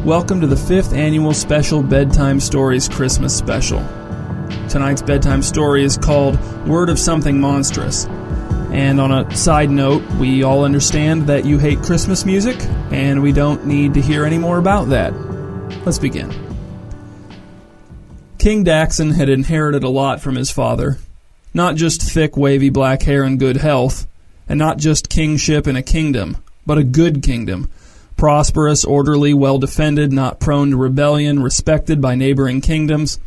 Welcome to the 5th annual special Bedtime Stories Christmas special. Tonight's bedtime story is called Word of Something Monstrous. And on a side note, we all understand that you hate Christmas music, and we don't need to hear any more about that. Let's begin. King Daxon had inherited a lot from his father. Not just thick, wavy black hair and good health, and not just kingship in a kingdom, but a good kingdom. Prosperous, orderly, well-defended, not prone to rebellion, respected by neighboring kingdoms.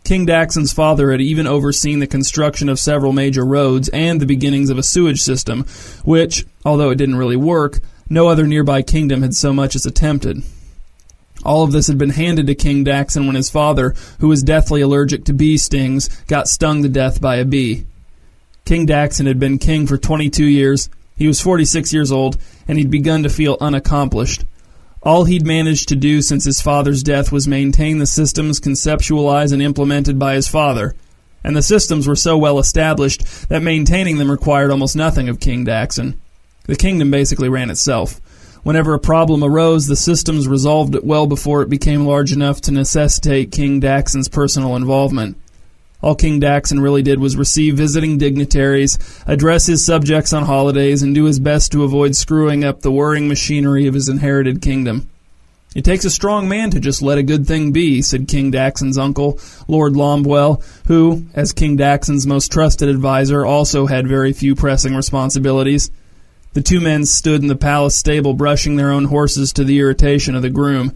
King Daxon's father had even overseen the construction of several major roads and the beginnings of a sewage system, which, although it didn't really work, no other nearby kingdom had so much as attempted. All of this had been handed to King Daxon when his father, who was deathly allergic to bee stings, got stung to death by a bee. King Daxon had been king for 22 years. He was 46 years old, and he'd begun to feel unaccomplished. All he'd managed to do since his father's death was maintain the systems conceptualized and implemented by his father, and the systems were so well established that maintaining them required almost nothing of King Daxon. The kingdom basically ran itself. Whenever a problem arose, the systems resolved it well before it became large enough to necessitate King Daxon's personal involvement. All King Daxon really did was receive visiting dignitaries, address his subjects on holidays, and do his best to avoid screwing up the whirring machinery of his inherited kingdom. "It takes a strong man to just let a good thing be," said King Daxon's uncle, Lord Lombwell, who, as King Daxon's most trusted advisor, also had very few pressing responsibilities. The two men stood in the palace stable brushing their own horses to the irritation of the groom.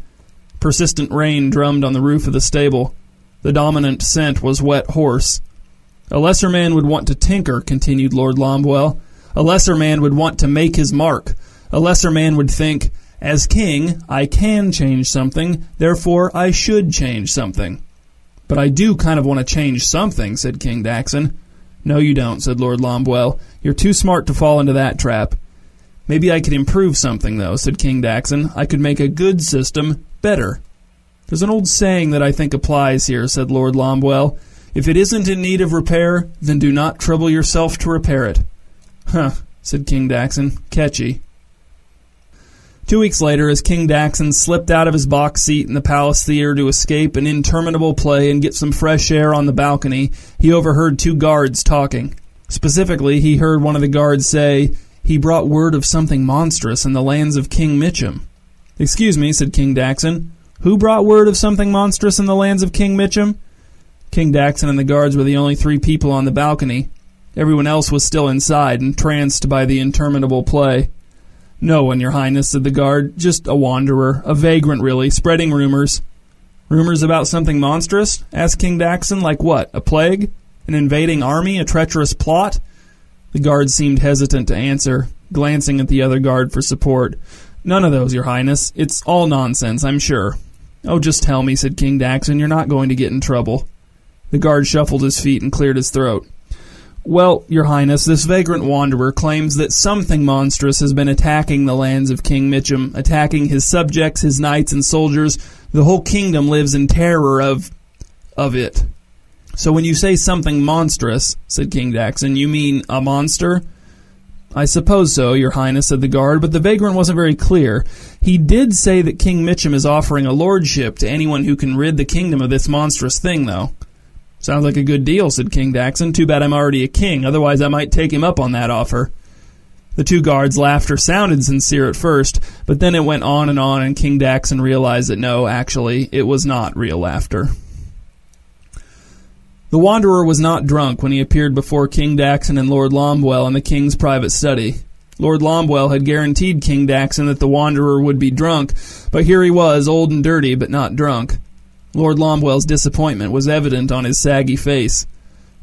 Persistent rain drummed on the roof of the stable. The dominant scent was wet horse. "A lesser man would want to tinker," continued Lord Lombwell. "A lesser man would want to make his mark. A lesser man would think, as king, I can change something, therefore I should change something." "But I do kind of want to change something," said King Daxon. "No, you don't," said Lord Lombwell. "You're too smart to fall into that trap." "Maybe I could improve something, though," said King Daxon. "I could make a good system better." "There's an old saying that I think applies here," said Lord Lombwell. "If it isn't in need of repair, then do not trouble yourself to repair it." "Huh," said King Daxon. "Catchy." 2 weeks later, as King Daxon slipped out of his box seat in the palace theater to escape an interminable play and get some fresh air on the balcony, he overheard two guards talking. Specifically, he heard one of the guards say, "He brought word of something monstrous in the lands of King Mitchum." "Excuse me," said King Daxon. "Who brought word of something monstrous in the lands of King Mitchum?" King Daxon and the guards were the only three people on the balcony. Everyone else was still inside, entranced by the interminable play. "No one, Your Highness," said the guard. "Just a wanderer, a vagrant really, spreading rumors." "Rumors about something monstrous?" asked King Daxon. "Like what? A plague? An invading army? A treacherous plot?" The guard seemed hesitant to answer, glancing at the other guard for support. "None of those, Your Highness. It's all nonsense, I'm sure." "Oh, just tell me," said King Daxon. "You're not going to get in trouble." The guard shuffled his feet and cleared his throat. "Well, Your Highness, this vagrant wanderer claims that something monstrous has been attacking the lands of King Mitchum, attacking his subjects, his knights and soldiers. The whole kingdom lives in terror of it." "So when you say something monstrous," said King Daxon, "you mean a monster?" "I suppose so, Your Highness," said the guard, but the vagrant wasn't very clear. "He did say that King Mitchum is offering a lordship to anyone who can rid the kingdom of this monstrous thing, though." "Sounds like a good deal," said King Daxon. "Too bad I'm already a king, otherwise I might take him up on that offer." The two guards' laughter sounded sincere at first, but then it went on, and King Daxon realized that no, actually, it was not real laughter. The wanderer was not drunk when he appeared before King Daxon and Lord Lombwell in the king's private study. Lord Lombwell had guaranteed King Daxon that the wanderer would be drunk, but here he was, old and dirty, but not drunk. Lord Lombwell's disappointment was evident on his saggy face.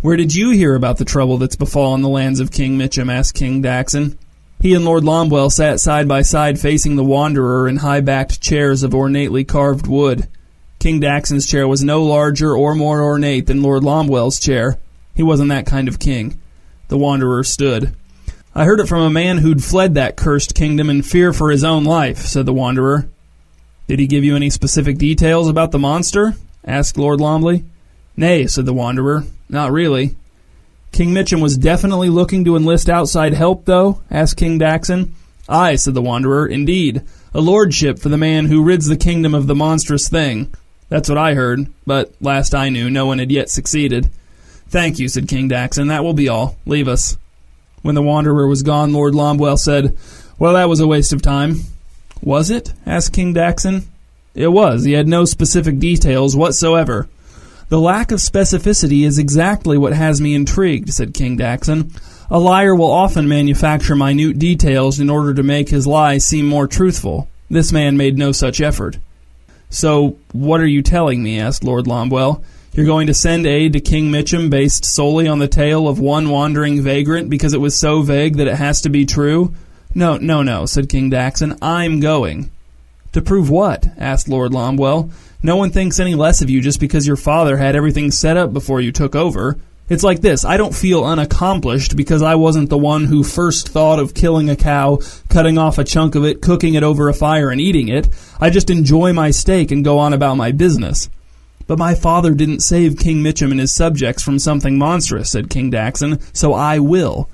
"Where did you hear about the trouble that's befallen the lands of King Mitchum?" asked King Daxon. He and Lord Lombwell sat side by side facing the wanderer in high-backed chairs of ornately carved wood. King Daxon's chair was no larger or more ornate than Lord Lombwell's chair. He wasn't that kind of king. The wanderer stood. "I heard it from a man who'd fled that cursed kingdom in fear for his own life," said the wanderer. "Did he give you any specific details about the monster?" asked Lord Lombley. "Nay," said the wanderer, "not really." "King Mitchum was definitely looking to enlist outside help, though?" asked King Daxon. "Aye," said the Wanderer, "indeed. A lordship for the man who rids the kingdom of the monstrous thing. That's what I heard, but last I knew, no one had yet succeeded." "Thank you," said King Daxon. "That will be all. Leave us." When the Wanderer was gone, Lord Lomwell said, "Well, that was a waste of time." "Was it?" asked King Daxon. "It was. He had no specific details whatsoever." "The lack of specificity is exactly what has me intrigued," said King Daxon. "A liar will often manufacture minute details in order to make his lie seem more truthful. This man made no such effort." "So, what are you telling me?" asked Lord Lomwell. "You're going to send aid to King Mitchum based solely on the tale of one wandering vagrant because it was so vague that it has to be true?" No, said King Daxon. "I'm going." "To prove what?" asked Lord Lomwell. "No one thinks any less of you just because your father had everything set up before you took over. It's like this. I don't feel unaccomplished because I wasn't the one who first thought of killing a cow, cutting off a chunk of it, cooking it over a fire, and eating it. I just enjoy my steak and go on about my business." "But my father didn't save King Mitchum and his subjects from something monstrous," said King Daxon, "so I will."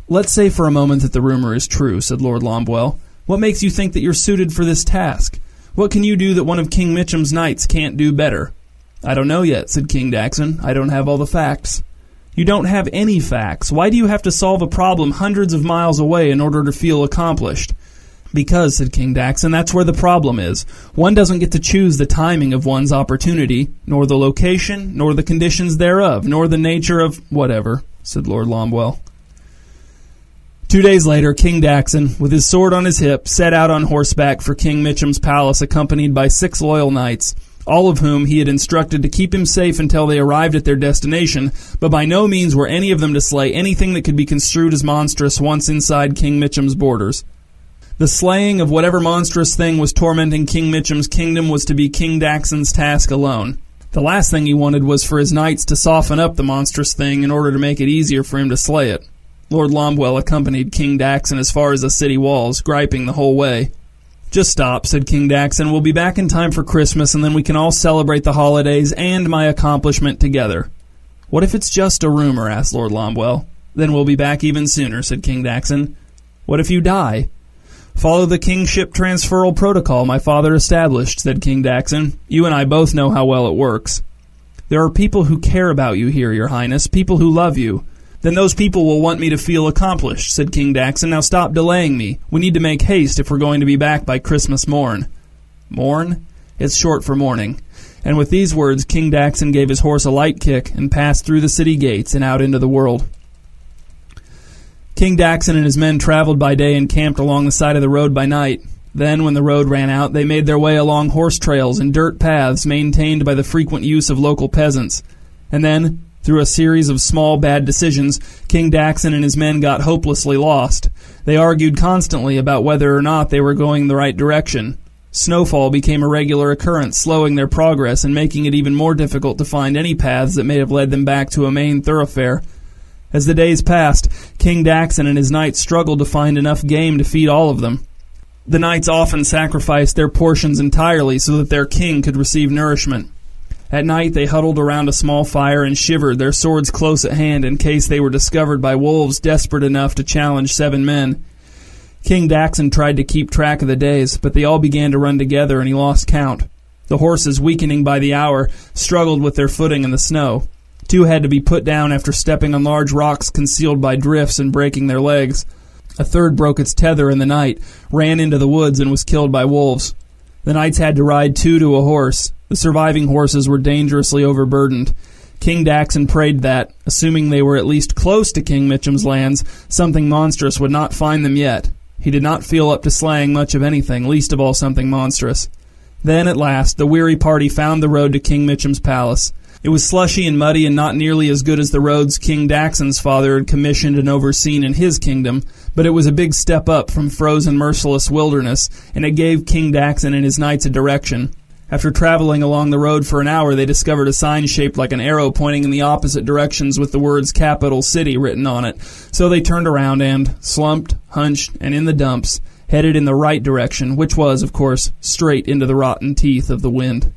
"Let's say for a moment that the rumor is true," said Lord Lomwell. "What makes you think that you're suited for this task? What can you do that one of King Mitchum's knights can't do better?" "I don't know yet," said King Daxon. "I don't have all the facts." "You don't have any facts. Why do you have to solve a problem hundreds of miles away in order to feel accomplished?" "Because," said King Daxon, "that's where the problem is. One doesn't get to choose the timing of one's opportunity, nor the location, nor the conditions thereof, nor the nature of—" "Whatever," said Lord Lomwell. 2 days later, King Daxon, with his sword on his hip, set out on horseback for King Mitchum's palace accompanied by 6 loyal knights, all of whom he had instructed to keep him safe until they arrived at their destination, but by no means were any of them to slay anything that could be construed as monstrous once inside King Mitchum's borders. The slaying of whatever monstrous thing was tormenting King Mitchum's kingdom was to be King Daxon's task alone. The last thing he wanted was for his knights to soften up the monstrous thing in order to make it easier for him to slay it. Lord Lomwell accompanied King Daxon as far as the city walls, griping the whole way. "Just stop," said King Daxon. "We'll be back in time for Christmas, and then we can all celebrate the holidays and my accomplishment together." "What if it's just a rumor?" asked Lord Lomwell. "Then we'll be back even sooner," said King Daxon. "What if you die?" "Follow the kingship transferal protocol my father established," said King Daxon. "You and I both know how well it works." "There are people who care about you here, Your Highness, people who love you." "Then those people will want me to feel accomplished," said King Daxon. "Now stop delaying me. We need to make haste if we're going to be back by Christmas morn." "Morn?" "It's short for morning." And with these words, King Daxon gave his horse a light kick and passed through the city gates and out into the world. King Daxon and his men traveled by day and camped along the side of the road by night. Then, when the road ran out, they made their way along horse trails and dirt paths maintained by the frequent use of local peasants. And then, through a series of small bad decisions, King Daxon and his men got hopelessly lost. They argued constantly about whether or not they were going the right direction. Snowfall became a regular occurrence, slowing their progress and making it even more difficult to find any paths that may have led them back to a main thoroughfare. As the days passed, King Daxon and his knights struggled to find enough game to feed all of them. The knights often sacrificed their portions entirely so that their king could receive nourishment. At night they huddled around a small fire and shivered, their swords close at hand in case they were discovered by wolves desperate enough to challenge 7 men. King Daxon tried to keep track of the days, but they all began to run together and he lost count. The horses, weakening by the hour, struggled with their footing in the snow. 2 had to be put down after stepping on large rocks concealed by drifts and breaking their legs. A 3rd broke its tether in the night, ran into the woods, and was killed by wolves. The knights had to ride 2 to a horse. The surviving horses were dangerously overburdened. King Daxon prayed that, assuming they were at least close to King Mitchum's lands, something monstrous would not find them yet. He did not feel up to slaying much of anything, least of all something monstrous. Then, at last, the weary party found the road to King Mitchum's palace. It was slushy and muddy and not nearly as good as the roads King Daxon's father had commissioned and overseen in his kingdom, but it was a big step up from frozen, merciless wilderness, and it gave King Daxon and his knights a direction. After traveling along the road for an hour, they discovered a sign shaped like an arrow pointing in the opposite directions with the words Capital City written on it. So they turned around and, slumped, hunched, and in the dumps, headed in the right direction, which was, of course, straight into the rotten teeth of the wind.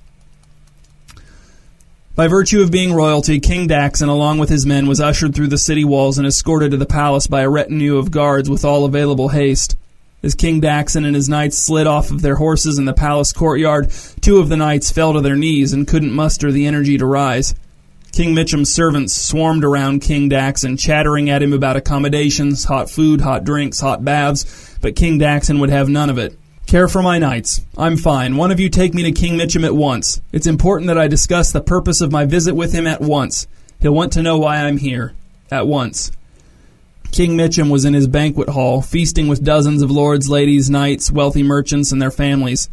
By virtue of being royalty, King Daxon, along with his men, was ushered through the city walls and escorted to the palace by a retinue of guards with all available haste. As King Daxon and his knights slid off of their horses in the palace courtyard, 2 of the knights fell to their knees and couldn't muster the energy to rise. King Mitchum's servants swarmed around King Daxon, chattering at him about accommodations, hot food, hot drinks, hot baths, but King Daxon would have none of it. "Care for my knights. I'm fine. One of you take me to King Mitchum at once. It's important that I discuss the purpose of my visit with him at once. He'll want to know why I'm here. At once." King Mitchum was in his banquet hall, feasting with dozens of lords, ladies, knights, wealthy merchants, and their families.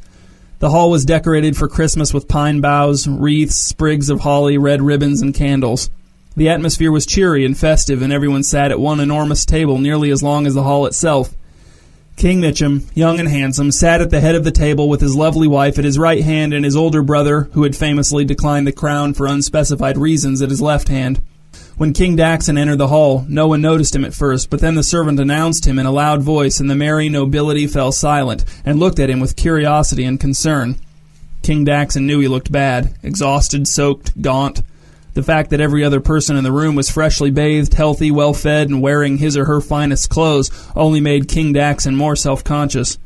The hall was decorated for Christmas with pine boughs, wreaths, sprigs of holly, red ribbons, and candles. The atmosphere was cheery and festive, and everyone sat at one enormous table nearly as long as the hall itself. King Mitchum, young and handsome, sat at the head of the table with his lovely wife at his right hand and his older brother, who had famously declined the crown for unspecified reasons, at his left hand. When King Daxon entered the hall, no one noticed him at first, but then the servant announced him in a loud voice, and the merry nobility fell silent and looked at him with curiosity and concern. King Daxon knew he looked bad, exhausted, soaked, gaunt. The fact that every other person in the room was freshly bathed, healthy, well-fed, and wearing his or her finest clothes only made King Daxon more self-conscious.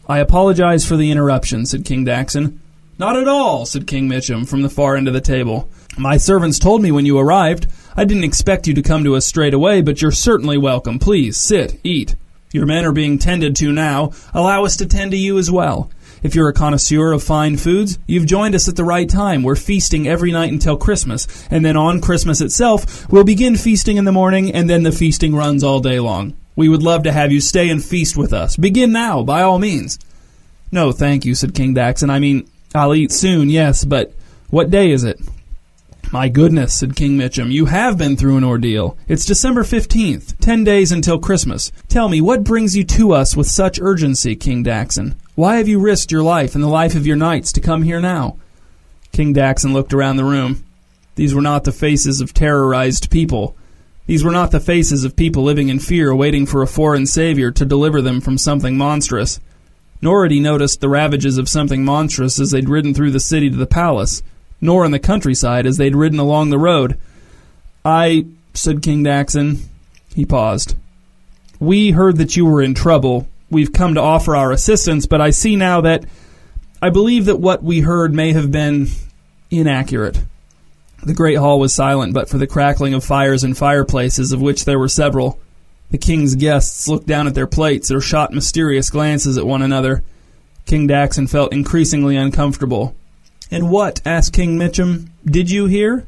"I apologize for the interruption," said King Daxon. "Not at all," said King Mitchum from the far end of the table. "My servants told me when you arrived. I didn't expect you to come to us straight away, but you're certainly welcome. Please, sit, eat. Your men are being tended to now. Allow us to tend to you as well. If you're a connoisseur of fine foods, you've joined us at the right time. We're feasting every night until Christmas, and then on Christmas itself, we'll begin feasting in the morning, and then the feasting runs all day long. We would love to have you stay and feast with us. Begin now, by all means." "No, thank you," said King Daxon. "I mean, I'll eat soon, yes, but what day is it?" "My goodness," said King Mitchum, "you have been through an ordeal. It's December 15th, 10 days until Christmas. Tell me, what brings you to us with such urgency, King Daxon? Why have you risked your life and the life of your knights to come here now?" King Daxon looked around the room. These were not the faces of terrorized people. These were not the faces of people living in fear, waiting for a foreign savior to deliver them from something monstrous. Nor had he noticed the ravages of something monstrous as they'd ridden through the city to the palace, nor in the countryside as they'd ridden along the road. "I," said King Daxon. He paused. "We heard that you were in trouble. We've come to offer our assistance, but I see now that I believe that what we heard may have been inaccurate." The great hall was silent but for the crackling of fires and fireplaces, of which there were several. The king's guests looked down at their plates or shot mysterious glances at one another. King Daxon felt increasingly uncomfortable. "And what," asked King Mitchum, "did you hear?"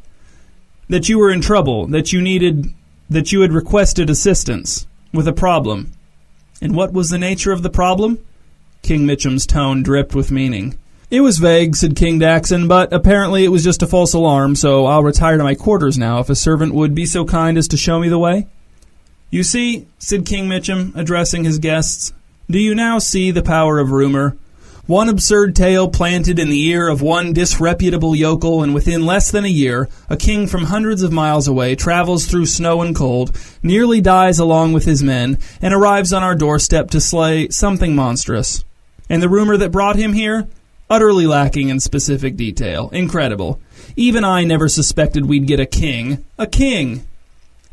"That you were in trouble, that you had requested assistance with a problem." "And what was the nature of the problem?" King Mitchum's tone dripped with meaning. "It was vague," said King Daxon, "but apparently it was just a false alarm, so I'll retire to my quarters now if a servant would be so kind as to show me the way." "You see," said King Mitchum, addressing his guests, "do you now see the power of rumor? One absurd tale planted in the ear of one disreputable yokel, and within less than a year, a king from hundreds of miles away travels through snow and cold, nearly dies along with his men, and arrives on our doorstep to slay something monstrous. And the rumor that brought him here? Utterly lacking in specific detail. Incredible. Even I never suspected we'd get a king. A king!"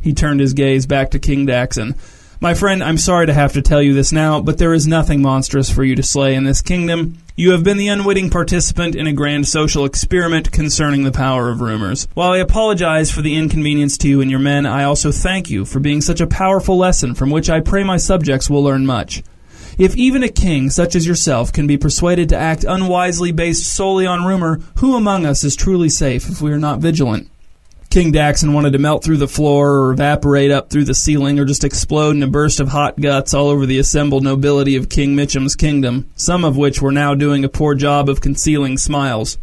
He turned his gaze back to King Daxon. "My friend, I'm sorry to have to tell you this now, but there is nothing monstrous for you to slay in this kingdom. You have been the unwitting participant in a grand social experiment concerning the power of rumors. While I apologize for the inconvenience to you and your men, I also thank you for being such a powerful lesson from which I pray my subjects will learn much. If even a king such as yourself can be persuaded to act unwisely based solely on rumor, who among us is truly safe if we are not vigilant?" King Daxon wanted to melt through the floor or evaporate up through the ceiling or just explode in a burst of hot guts all over the assembled nobility of King Mitchum's kingdom, some of which were now doing a poor job of concealing smiles.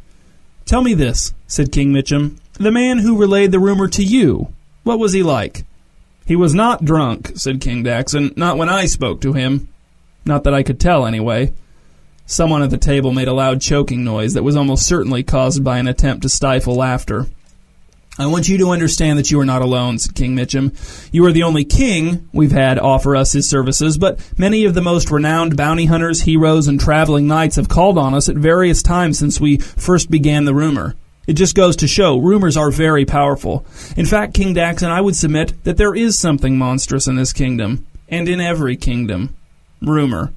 "Tell me this," said King Mitchum. "The man who relayed the rumor to you, what was he like?" "He was not drunk," said King Daxon. "Not when I spoke to him. Not that I could tell, anyway." Someone at the table made a loud choking noise that was almost certainly caused by an attempt to stifle laughter. "I want you to understand that you are not alone," said King Mitchum. "You are the only king we've had offer us his services, but many of the most renowned bounty hunters, heroes, and traveling knights have called on us at various times since we first began the rumor. It just goes to show rumors are very powerful. In fact, King Daxon, I would submit that there is something monstrous in this kingdom, and in every kingdom. Rumor.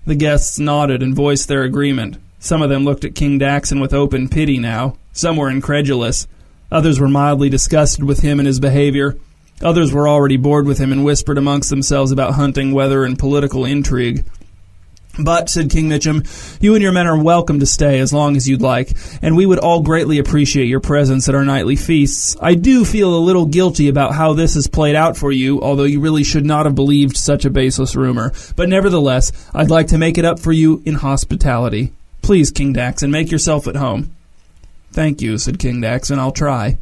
The guests nodded and voiced their agreement. Some of them looked at King Daxon with open pity now. Some were incredulous. Others were mildly disgusted with him and his behavior. Others were already bored with him and whispered amongst themselves about hunting, weather, and political intrigue. "But," said King Mitchum, "you and your men are welcome to stay as long as you'd like, and we would all greatly appreciate your presence at our nightly feasts. I do feel a little guilty about how this has played out for you, although you really should not have believed such a baseless rumor. But nevertheless, I'd like to make it up for you in hospitality. Please, King Daxon, make yourself at home." "Thank you," said King Daxon. "I'll try."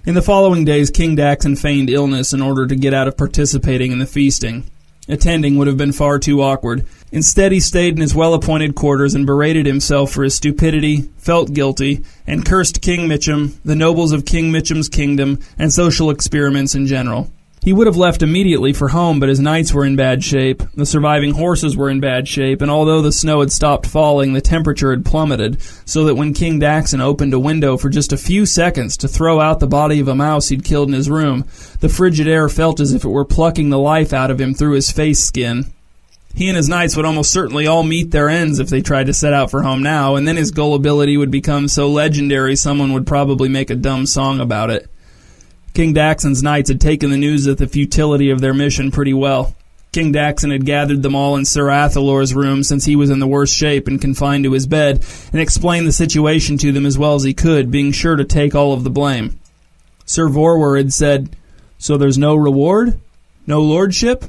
In the following days, King Daxon feigned illness in order to get out of participating in the feasting. Attending would have been far too awkward. Instead, he stayed in his well-appointed quarters and berated himself for his stupidity, felt guilty, and cursed King Mitchum, the nobles of King Mitchum's kingdom, and social experiments in general. He would have left immediately for home, but his knights were in bad shape, the surviving horses were in bad shape, and although the snow had stopped falling, the temperature had plummeted, so that when King Daxon opened a window for just a few seconds to throw out the body of a mouse he'd killed in his room, the frigid air felt as if it were plucking the life out of him through his face skin. He and his knights would almost certainly all meet their ends if they tried to set out for home now, and then his gullibility would become so legendary someone would probably make a dumb song about it. King Daxon's knights had taken the news of the futility of their mission pretty well. King Daxon had gathered them all in Sir Athelor's room since he was in the worst shape and confined to his bed, and explained the situation to them as well as he could, being sure to take all of the blame. Sir Vorwer had said, "So there's no reward? No lordship?"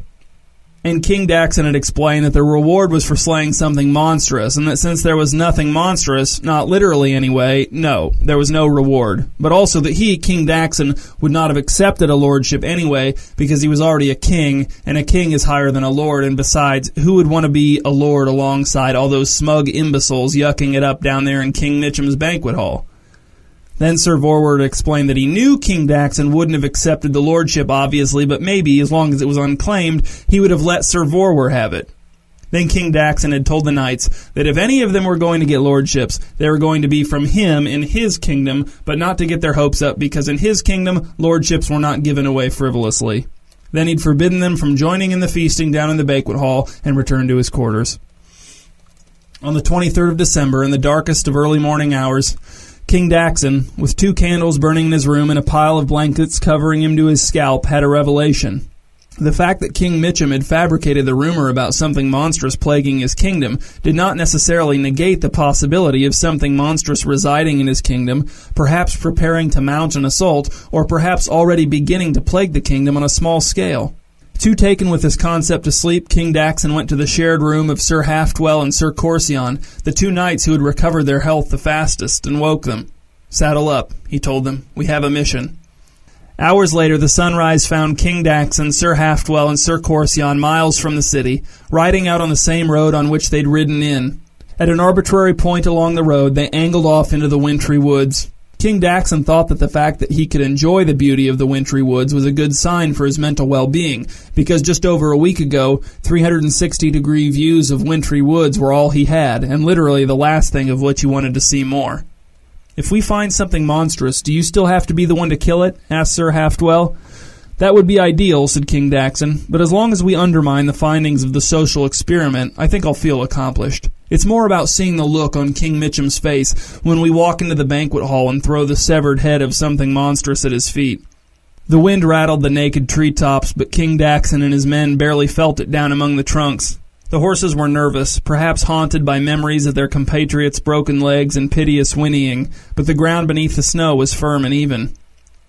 And King Daxon had explained that the reward was for slaying something monstrous, and that since there was nothing monstrous, not literally anyway, no, there was no reward. But also that he, King Daxon, would not have accepted a lordship anyway, because he was already a king, and a king is higher than a lord, and besides, who would want to be a lord alongside all those smug imbeciles yucking it up down there in King Mitchum's banquet hall? Then Sir Vorwer explained that he knew King Daxon wouldn't have accepted the lordship, obviously, but maybe, as long as it was unclaimed, he would have let Sir Vorwer have it. Then King Daxon had told the knights that if any of them were going to get lordships, they were going to be from him in his kingdom, but not to get their hopes up, because in his kingdom, lordships were not given away frivolously. Then he'd forbidden them from joining in the feasting down in the banquet hall and returned to his quarters. On the 23rd of December, in the darkest of early morning hours, King Daxon, with 2 candles burning in his room and a pile of blankets covering him to his scalp, had a revelation. The fact that King Mitchum had fabricated the rumor about something monstrous plaguing his kingdom did not necessarily negate the possibility of something monstrous residing in his kingdom, perhaps preparing to mount an assault, or perhaps already beginning to plague the kingdom on a small scale. Too taken with this concept to sleep, King Daxon went to the shared room of Sir Halfdwell and Sir Corsion, the 2 knights who had recovered their health the fastest, and woke them. "Saddle up," he told them. "We have a mission." Hours later, the sunrise found King Daxon, Sir Halfdwell, and Sir Corsion miles from the city, riding out on the same road on which they'd ridden in. At an arbitrary point along the road, they angled off into the wintry woods. King Daxon thought that the fact that he could enjoy the beauty of the wintry woods was a good sign for his mental well-being, because just over a week ago, 360-degree views of wintry woods were all he had, and literally the last thing of which he wanted to see more. "If we find something monstrous, do you still have to be the one to kill it?" asked Sir Halfdwell. "That would be ideal," said King Daxon, "but as long as we undermine the findings of the social experiment, I think I'll feel accomplished. It's more about seeing the look on King Mitchum's face when we walk into the banquet hall and throw the severed head of something monstrous at his feet." The wind rattled the naked treetops, but King Daxon and his men barely felt it down among the trunks. The horses were nervous, perhaps haunted by memories of their compatriots' broken legs and piteous whinnying, but the ground beneath the snow was firm and even.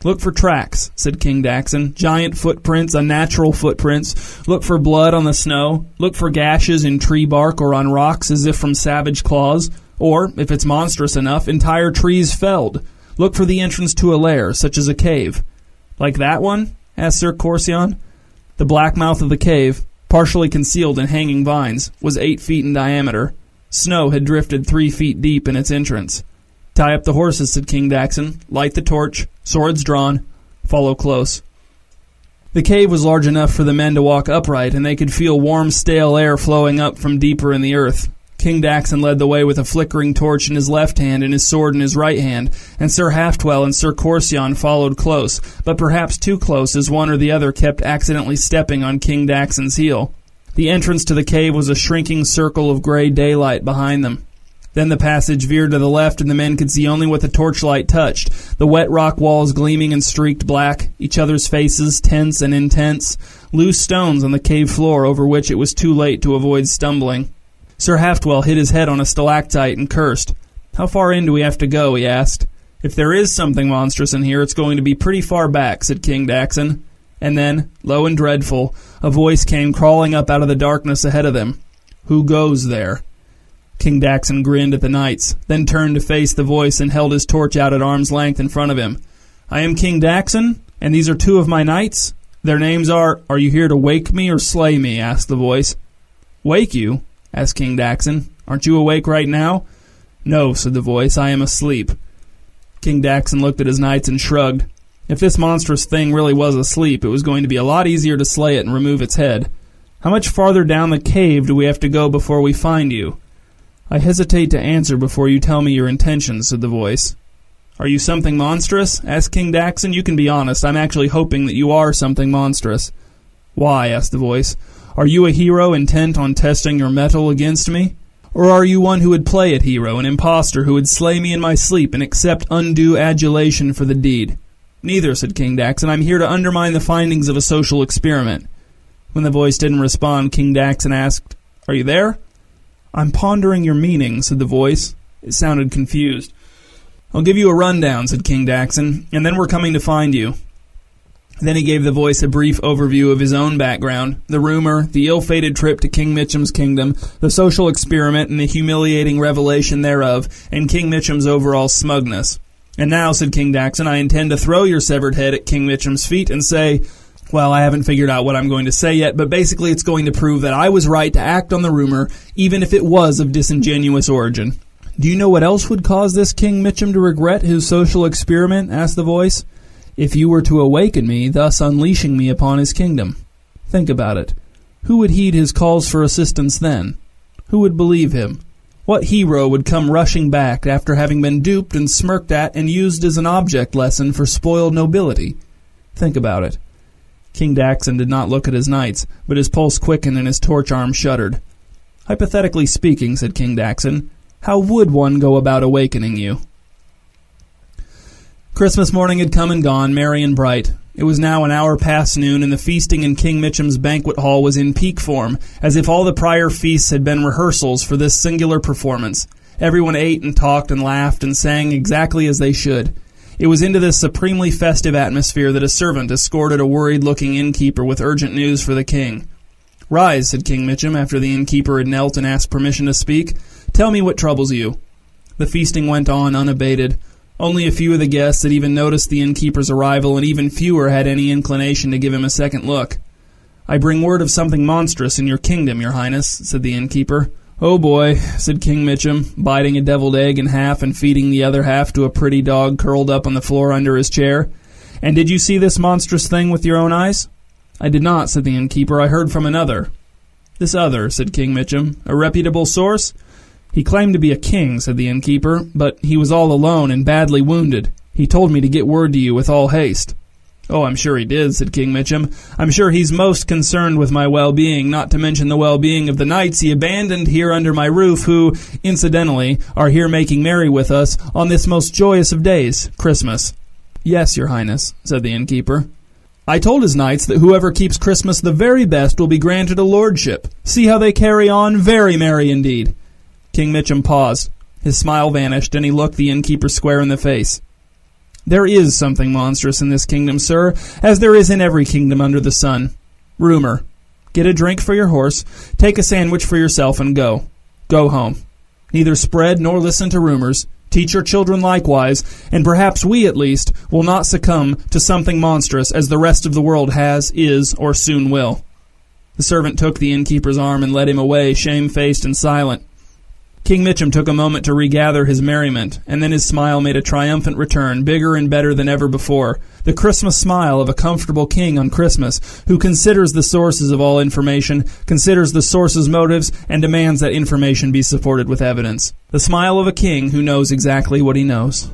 "Look for tracks," said King Daxon. "Giant footprints, unnatural footprints. Look for blood on the snow. Look for gashes in tree bark or on rocks as if from savage claws. Or, if it's monstrous enough, entire trees felled. Look for the entrance to a lair, such as a cave." "Like that one?" asked Sir Corsion. The black mouth of the cave, partially concealed in hanging vines, was 8 feet in diameter. Snow had drifted 3 feet deep in its entrance. "Tie up the horses," said King Daxon. "Light the torch. Swords drawn. Follow close." The cave was large enough for the men to walk upright, and they could feel warm, stale air flowing up from deeper in the earth. King Daxon led the way with a flickering torch in his left hand and his sword in his right hand, and Sir Halfdwell and Sir Corsion followed close, but perhaps too close, as one or the other kept accidentally stepping on King Daxon's heel. The entrance to the cave was a shrinking circle of gray daylight behind them. Then the passage veered to the left, and the men could see only what the torchlight touched, the wet rock walls gleaming and streaked black, each other's faces tense and intense, loose stones on the cave floor over which it was too late to avoid stumbling. Sir Halftwell hit his head on a stalactite and cursed. "How far in do we have to go?" he asked. "If there is something monstrous in here, it's going to be pretty far back," said King Daxon. And then, low and dreadful, a voice came crawling up out of the darkness ahead of them. "Who goes there?" King Daxon grinned at the knights, then turned to face the voice and held his torch out at arm's length in front of him. "I am King Daxon, and these are two of my knights. Their names are you here to wake me or slay me?" asked the voice. "Wake you?" asked King Daxon. "Aren't you awake right now?" "No," said the voice, "I am asleep." King Daxon looked at his knights and shrugged. If this monstrous thing really was asleep, it was going to be a lot easier to slay it and remove its head. "How much farther down the cave do we have to go before we find you?" "I hesitate to answer before you tell me your intentions," said the voice. "Are you something monstrous?" asked King Daxon. "You can be honest. I'm actually hoping that you are something monstrous." "Why?" asked the voice. "Are you a hero intent on testing your mettle against me? Or are you one who would play at hero, an impostor who would slay me in my sleep and accept undue adulation for the deed?" "Neither," said King Daxon. "I'm here to undermine the findings of a social experiment." When the voice didn't respond, King Daxon asked, "Are you there?" "I'm pondering your meaning," said the voice. It sounded confused. "I'll give you a rundown," said King Daxon, "and then we're coming to find you." Then he gave the voice a brief overview of his own background, the rumor, the ill-fated trip to King Mitchum's kingdom, the social experiment and the humiliating revelation thereof, and King Mitchum's overall smugness. "And now," said King Daxon, "I intend to throw your severed head at King Mitchum's feet and say, well, I haven't figured out what I'm going to say yet, but basically it's going to prove that I was right to act on the rumor, even if it was of disingenuous origin." "Do you know what else would cause this King Mitchum to regret his social experiment?" asked the voice. "If you were to awaken me, thus unleashing me upon his kingdom. Think about it. Who would heed his calls for assistance then? Who would believe him? What hero would come rushing back after having been duped and smirked at and used as an object lesson for spoiled nobility? Think about it." King Daxon did not look at his knights, but his pulse quickened and his torch arm shuddered. "Hypothetically speaking," said King Daxon, "how would one go about awakening you?" Christmas morning had come and gone, merry and bright. It was now an hour past noon, and the feasting in King Mitchum's banquet hall was in peak form, as if all the prior feasts had been rehearsals for this singular performance. Everyone ate and talked and laughed and sang exactly as they should. It was into this supremely festive atmosphere that a servant escorted a worried-looking innkeeper with urgent news for the king. "Rise," said King Mitchum, after the innkeeper had knelt and asked permission to speak. "Tell me what troubles you." The feasting went on unabated. Only a few of the guests had even noticed the innkeeper's arrival, and even fewer had any inclination to give him a second look. "I bring word of something monstrous in your kingdom, your highness," said the innkeeper. "Oh boy," said King Mitchum, biting a deviled egg in half and feeding the other half to a pretty dog curled up on the floor under his chair. "And did you see this monstrous thing with your own eyes?" "I did not," said the innkeeper. "I heard from another." "This other," said King Mitchum, "a reputable source?" "He claimed to be a king," said the innkeeper, "but he was all alone and badly wounded. He told me to get word to you with all haste." "Oh, I'm sure he did," said King Mitchum. "I'm sure he's most concerned with my well-being, not to mention the well-being of the knights he abandoned here under my roof, who, incidentally, are here making merry with us on this most joyous of days, Christmas." "Yes, your highness," said the innkeeper. "I told his knights that whoever keeps Christmas the very best will be granted a lordship. See how they carry on, very merry indeed." King Mitchum paused. His smile vanished, and he looked the innkeeper square in the face. "There is something monstrous in this kingdom, sir, as there is in every kingdom under the sun. Rumor. Get a drink for your horse, take a sandwich for yourself, and go. Go home. Neither spread nor listen to rumors. Teach your children likewise, and perhaps we, at least, will not succumb to something monstrous as the rest of the world has, is, or soon will." The servant took the innkeeper's arm and led him away, shamefaced and silent. King Mitchum took a moment to regather his merriment, and then his smile made a triumphant return, bigger and better than ever before. The Christmas smile of a comfortable king on Christmas, who considers the sources of all information, considers the source's motives, and demands that information be supported with evidence. The smile of a king who knows exactly what he knows.